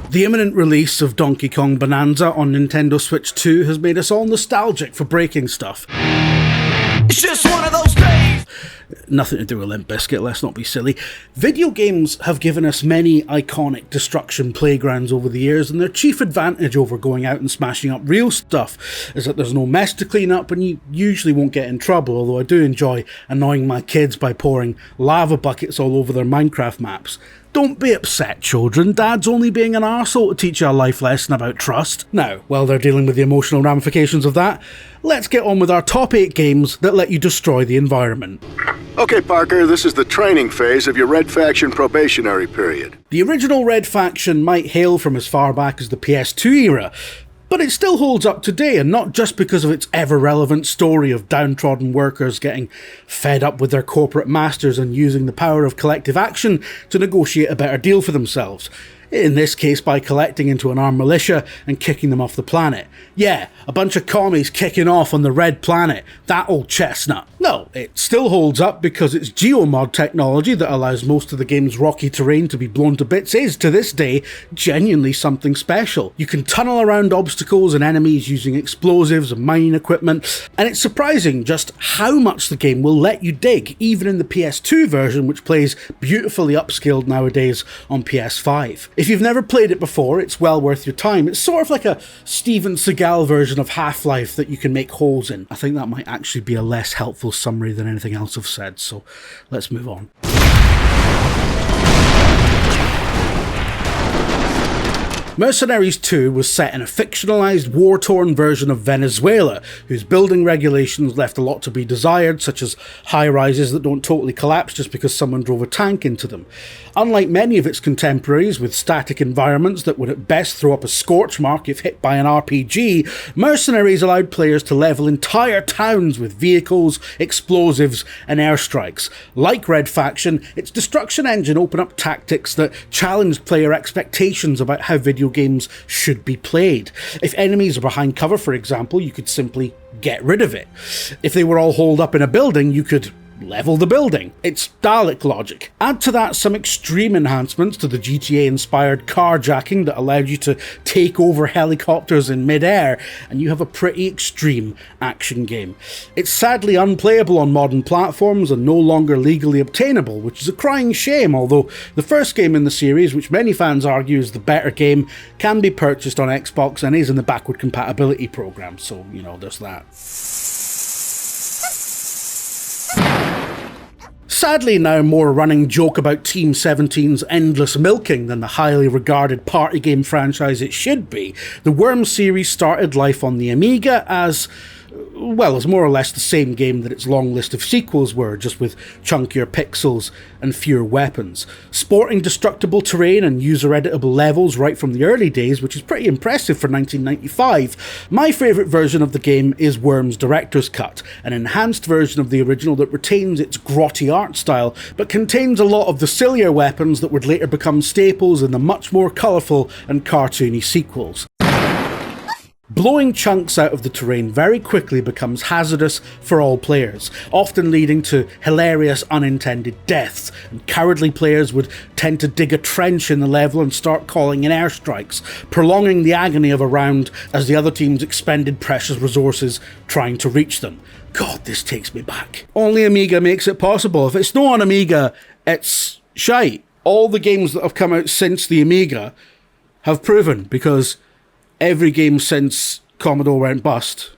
The imminent release of Donkey Kong Bananza on Nintendo Switch 2 has made us all nostalgic for breaking stuff. It's just one of those days! Nothing to do with Limp Bizkit, let's not be silly. Video games have given us many iconic destruction playgrounds over the years, and their chief advantage over going out and smashing up real stuff is that there's no mess to clean up and you usually won't get in trouble, although I do enjoy annoying my kids by pouring lava buckets all over their Minecraft maps. Don't be upset, children. Dad's only being an arsehole to teach you a life lesson about trust. Now, while they're dealing with the emotional ramifications of that, let's get on with our top 8 games that let you destroy the environment. Okay, Parker, this is the training phase of your Red Faction probationary period. The original Red Faction might hail from as far back as the PS2 era, but it still holds up today, and not just because of its ever-relevant story of downtrodden workers getting fed up with their corporate masters and using the power of collective action to negotiate a better deal for themselves. In this case by collecting into an armed militia and kicking them off the planet. Yeah, a bunch of commies kicking off on the red planet, that old chestnut. No, it still holds up because its geomod technology that allows most of the game's rocky terrain to be blown to bits is, to this day, genuinely something special. You can tunnel around obstacles and enemies using explosives and mining equipment, and it's surprising just how much the game will let you dig, even in the PS2 version, which plays beautifully upscaled nowadays on PS5. If you've never played it before, it's well worth your time. It's sort of like a Steven Seagal version of Half-Life that you can make holes in. I think that might actually be a less helpful summary than anything else I've said, so let's move on. Mercenaries 2 was set in a fictionalised, war-torn version of Venezuela, whose building regulations left a lot to be desired, such as high-rises that don't totally collapse just because someone drove a tank into them. Unlike many of its contemporaries, with static environments that would at best throw up a scorch mark if hit by an RPG, Mercenaries allowed players to level entire towns with vehicles, explosives, and airstrikes. Like Red Faction, its destruction engine opened up tactics that challenged player expectations about how video games should be played. If enemies are behind cover, for example, you could simply get rid of it. If they were all holed up in a building, you could level the building. It's Dalek logic. Add to that some extreme enhancements to the GTA-inspired carjacking that allowed you to take over helicopters in mid-air, and you have a pretty extreme action game. It's sadly unplayable on modern platforms and no longer legally obtainable, which is a crying shame, although the first game in the series, which many fans argue is the better game, can be purchased on Xbox and is in the backward compatibility program, so, you know, there's that. Sadly now more a running joke about Team 17's endless milking than the highly regarded party game franchise it should be, the Worms series started life on the Amiga as, well, as more or less the same game that its long list of sequels were, just with chunkier pixels and fewer weapons. Sporting destructible terrain and user-editable levels right from the early days, which is pretty impressive for 1995, my favourite version of the game is Worms Director's Cut, an enhanced version of the original that retains its grotty art style, but contains a lot of the sillier weapons that would later become staples in the much more colourful and cartoony sequels. Blowing chunks out of the terrain very quickly becomes hazardous for all players, often leading to hilarious unintended deaths, and cowardly players would tend to dig a trench in the level and start calling in airstrikes, prolonging the agony of a round as the other teams expended precious resources trying to reach them. God, this takes me back. Only Amiga makes it possible. If it's not on Amiga, it's shite. All the games that have come out since the Amiga have proven, because every game since Commodore went bust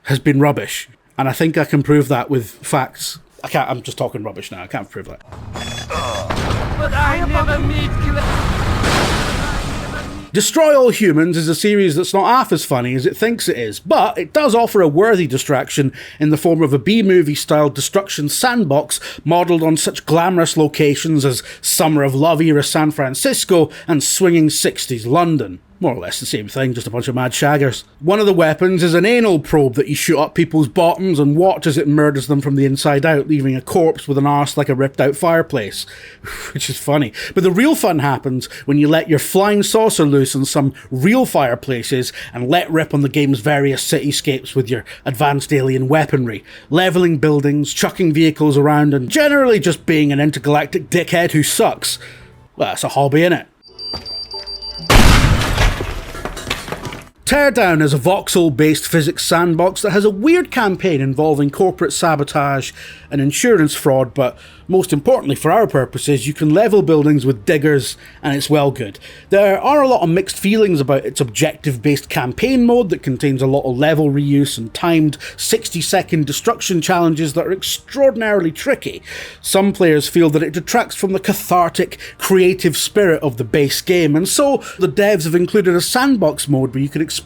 has been rubbish. And I think I can prove that with facts. I'm just talking rubbish now, I can't prove that. But I never meet Destroy All Humans is a series that's not half as funny as it thinks it is, but it does offer a worthy distraction in the form of a B-movie style destruction sandbox modelled on such glamorous locations as Summer of Love era San Francisco and swinging 60s London. More or less the same thing, just a bunch of mad shaggers. One of the weapons is an anal probe that you shoot up people's bottoms and watch as it murders them from the inside out, leaving a corpse with an arse like a ripped out fireplace. Which is funny. But the real fun happens when you let your flying saucer loose on some real fireplaces and let rip on the game's various cityscapes with your advanced alien weaponry, levelling buildings, chucking vehicles around, and generally just being an intergalactic dickhead who sucks. Well, that's a hobby, innit? Teardown is a voxel-based physics sandbox that has a weird campaign involving corporate sabotage and insurance fraud, but most importantly for our purposes, you can level buildings with diggers and it's well good. There are a lot of mixed feelings about its objective-based campaign mode that contains a lot of level reuse and timed 60-second destruction challenges that are extraordinarily tricky. Some players feel that it detracts from the cathartic, creative spirit of the base game, and so the devs have included a sandbox mode where you can explore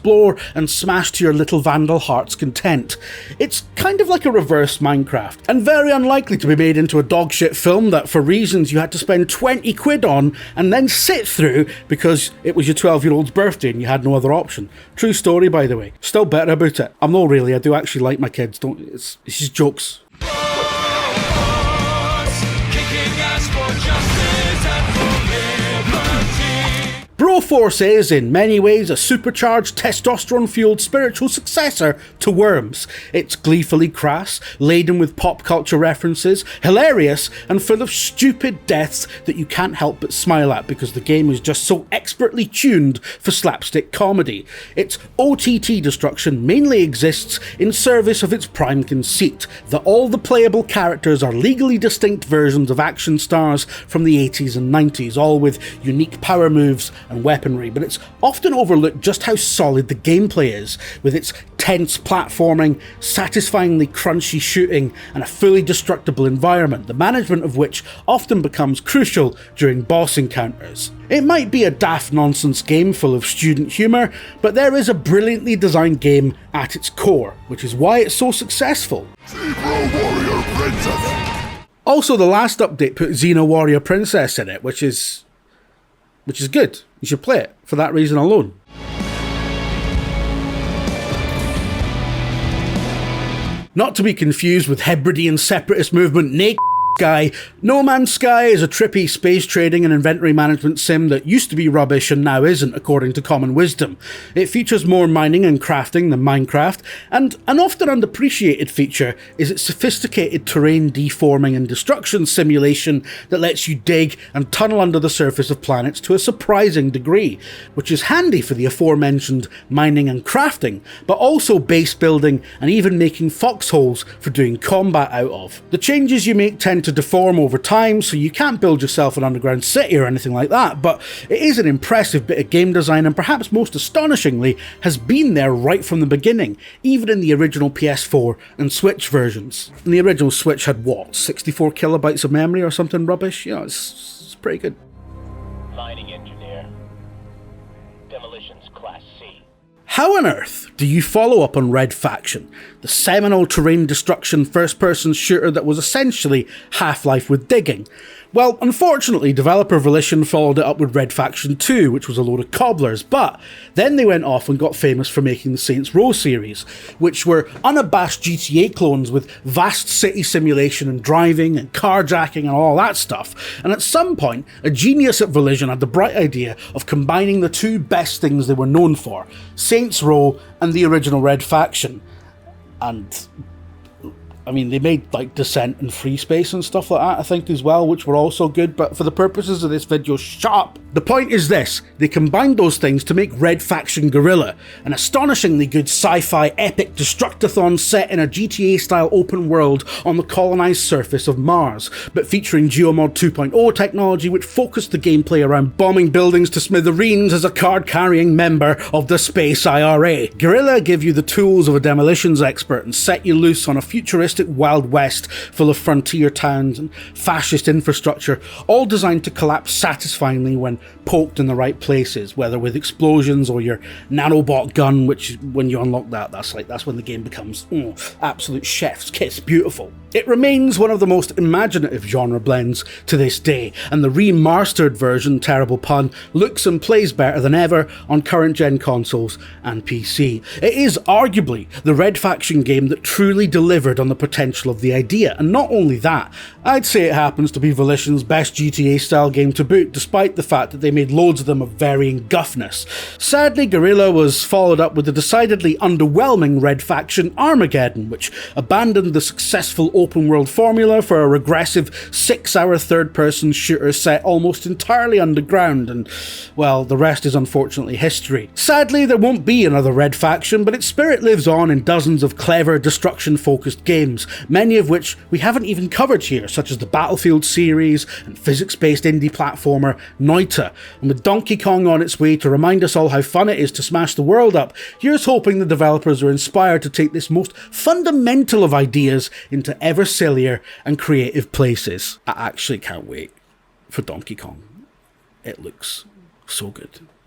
and smash to your little vandal heart's content. It's kind of like a reverse Minecraft, and very unlikely to be made into a dogshit film that for reasons you had to spend 20 quid on and then sit through because it was your 12-year-old's birthday and you had no other option. True story, by the way. Still better about it. I'm not really, I do actually like my kids, it's just jokes. Broforce is, in many ways, a supercharged, testosterone-fueled spiritual successor to Worms. It's gleefully crass, laden with pop culture references, hilarious, and full of stupid deaths that you can't help but smile at because the game is just so expertly tuned for slapstick comedy. Its OTT destruction mainly exists in service of its prime conceit, that all the playable characters are legally distinct versions of action stars from the 80s and 90s, all with unique power moves and weaponry, but it's often overlooked just how solid the gameplay is, with its tense platforming, satisfyingly crunchy shooting, and a fully destructible environment, the management of which often becomes crucial during boss encounters. It might be a daft nonsense game full of student humour, but there is a brilliantly designed game at its core, which is why it's so successful. Also, the last update put Xeno Warrior Princess in it, which is good. You should play it for that reason alone. Not to be confused with Hebridean separatist movement Naked Sky. No Man's Sky is a trippy space trading and inventory management sim that used to be rubbish and now isn't, according to common wisdom. It features more mining and crafting than Minecraft, and an often underappreciated feature is its sophisticated terrain deforming and destruction simulation that lets you dig and tunnel under the surface of planets to a surprising degree, which is handy for the aforementioned mining and crafting, but also base building and even making foxholes for doing combat out of. The changes you make tend to deform over time, so you can't build yourself an underground city or anything like that, but it is an impressive bit of game design, and perhaps most astonishingly has been there right from the beginning, even in the original PS4 and Switch versions. And the original Switch had what, 64 kilobytes of memory or something rubbish? Yeah, it's pretty good. Mining engineer. Demolitions class C. How on earth do you follow up on Red Faction, the seminal terrain destruction first-person shooter that was essentially Half-Life with digging? Well, unfortunately, developer Volition followed it up with Red Faction 2, which was a load of cobblers, but then they went off and got famous for making the Saints Row series, which were unabashed GTA clones with vast city simulation and driving and carjacking and all that stuff. And at some point, a genius at Volition had the bright idea of combining the two best things they were known for, Saints Row and the original Red Faction. And I mean, they made like Descent and Free Space and stuff like that, I think, as well, which were also good, but for the purposes of this video, shut up. The point is this: they combined those things to make Red Faction Guerrilla, an astonishingly good sci-fi epic destructathon set in a GTA-style open world on the colonised surface of Mars, but featuring Geomod 2.0 technology which focused the gameplay around bombing buildings to smithereens as a card-carrying member of the Space IRA. Guerrilla give you the tools of a demolitions expert and set you loose on a futuristic Wild West full of frontier towns and fascist infrastructure, all designed to collapse satisfyingly when poked in the right places, whether with explosions or your nanobot gun, which when you unlock that's when the game becomes absolute chef's kiss beautiful. It remains one of the most imaginative genre blends to this day, and the remastered version, terrible pun, looks and plays better than ever on current gen consoles and PC. It is arguably the Red Faction game that truly delivered on the potential of the idea. And not only that, I'd say it happens to be Volition's best GTA-style game to boot, despite the fact that they made loads of them of varying guffness. Sadly, Guerrilla was followed up with the decidedly underwhelming Red Faction Armageddon, which abandoned the successful open-world formula for a regressive 6-hour third-person shooter set almost entirely underground, and, well, the rest is unfortunately history. Sadly, there won't be another Red Faction, but its spirit lives on in dozens of clever, destruction-focused games, many of which we haven't even covered here, such as the Battlefield series and physics-based indie platformer Noita. And with Donkey Kong on its way to remind us all how fun it is to smash the world up, here's hoping the developers are inspired to take this most fundamental of ideas into ever sillier and creative places. I actually can't wait for Donkey Kong. It looks so good.